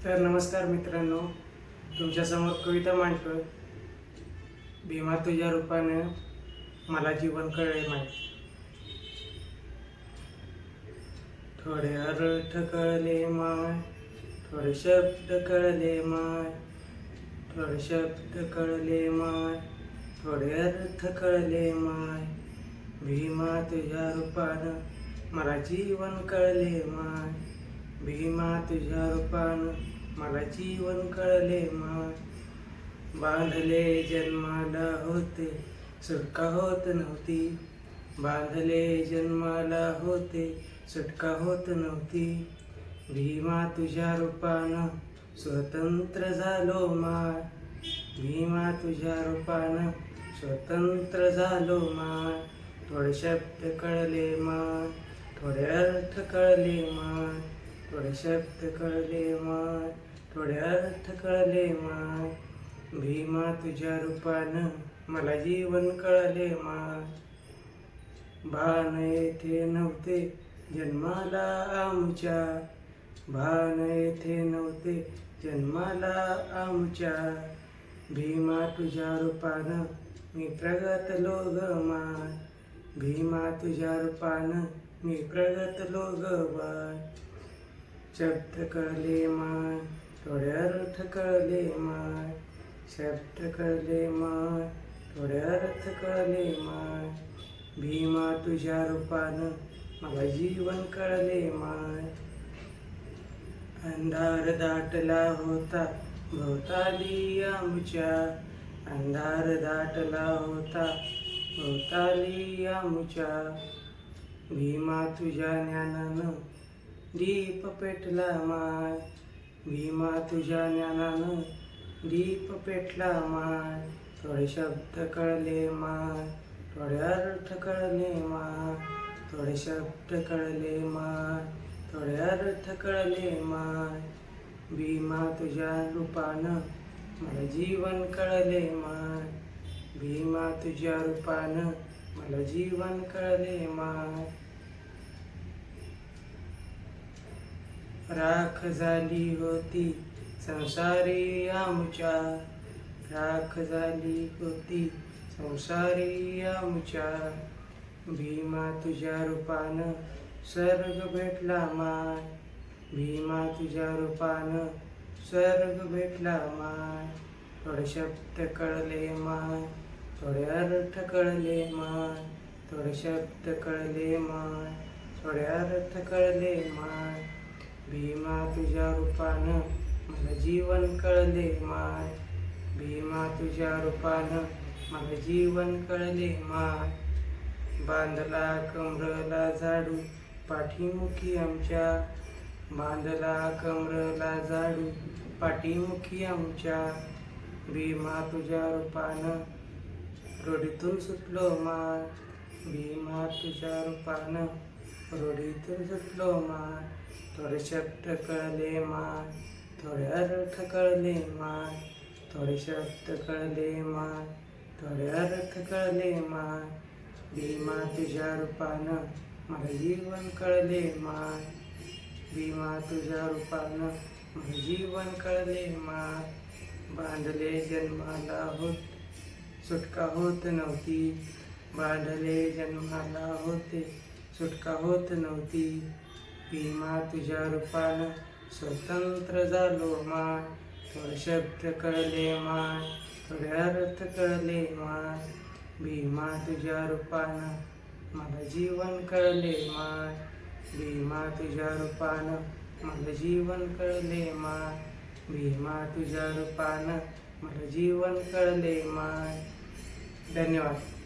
तर नमस्कार मित्रांनो, तुमच्यासमोर कविता मांडतोय. भीमा तुझ्या रूपानं मला जीवन कळले माय. थोडे अर्थ कळले माय, थोडे शब्द कळले माय, थोडे शब्द कळले माय, थोडे अर्थ कळले माय. भीमा तुझ्या रूपानं मला जीवन कळले माय. भीमा तुझ्या रूपानं मला जीवन कळले माय. बांधले जन्माला होते, सुटका होत नव्हती. बांधले जन्माला होते, सुटका होत नव्हती. भीमा तुझ्या रूपानं स्वतंत्र झालो माय. भीमा तुझ्या रूपानं स्वतंत्र झालो माय. थोडे शब्द कळले माय, थोडे अर्थ कळले माय, थोडे शब्द कळले माय, थोडे अर्थ कळले माय. भीमा तुझ्या रूपानं मला जीवन कळले माय. भान येथे नव्हते जन्माला आमच्या, भान येथे नव्हते जन्माला आमच्या. भीमा तुझ्या रूपानं मी प्रगतलो ग माय. भीमा तुझ्या रूपानं मी प्रगतलो ग बाय. शब्द कळले माय, थोडे अर्थ कळले माय, शब्द कळले माय, थोडे अर्थ कळले माय. भीमा तुझ्या रूपानं मला जीवन कळले माय. अंधार दाटला होता भोवताली आमच्या, अंधार दाटला होता भोवताली आमच्या. भीमा तुझ्या ज्ञानानं दीप पेटला माय. भीमा तुझ्या ज्ञानानं दीप पेटला माय. थोडे शब्द कळले माय, थोडे अर्थ कळले माय, थोडे शब्द कळले माय, थोडे अर्थ कळले माय. भीमा तुझ्या रूपानं मला जीवन कळले माय. भीमा तुझ्या रूपानं मला जीवन कळले माय. राख झाली होती संसारी आमच्या, राख झाली होती संसारी आमच्या. भीमा तुझ्या रूपानं स्वर्ग भेटला माय. भीमा तुझ्या रूपानं स्वर्ग भेटला माय. थोडे शब्द कळले माय, थोडे अर्थ कळले माय, थोडे शब्द कळले माय, थोडे अर्थ कळले माय. भीमा तुझ्या रूपानं मला जीवन कळले माय. भीमा तुझ्या रूपानं मला जीवन कळले माय. बांधला कमरला झाडू पाठीमुखी आमच्या, बांधला कमरला झाडू पाठीमुखी आमच्या. भीमा तुझ्या रूपानं रोडीतून सुटलो माय. भीमा तुझ्या रूपानं रोडीतून सुटलो माय. थोडे शब्द कळले माय, थोडे अर्थ कळले माय, थोडे शब्द कळले माय, थोडे अर्थ कळले माय. भीमा तुझ्या रूपानं मला जीवन कळले माय. भीमा तुझ्या रूपानं मला जीवन कळले माय. बांधले जन्माला सुटका होत नव्हती. बांधले जन्माला होते, सुटका होत नव्हती. भीमा तुझ्या रूपानं स्वतंत्र झालो माय. थोडे शब्द कळले माय, थोडे अर्थ कळले माय. भीमा तुझ्या रूपानं मला जीवन कळले माय. भीमा तुझ्या रूपानं मला जीवन कळले माय. भीमा तुझ्या रूपानं मला जीवन कळले माय. धन्यवाद.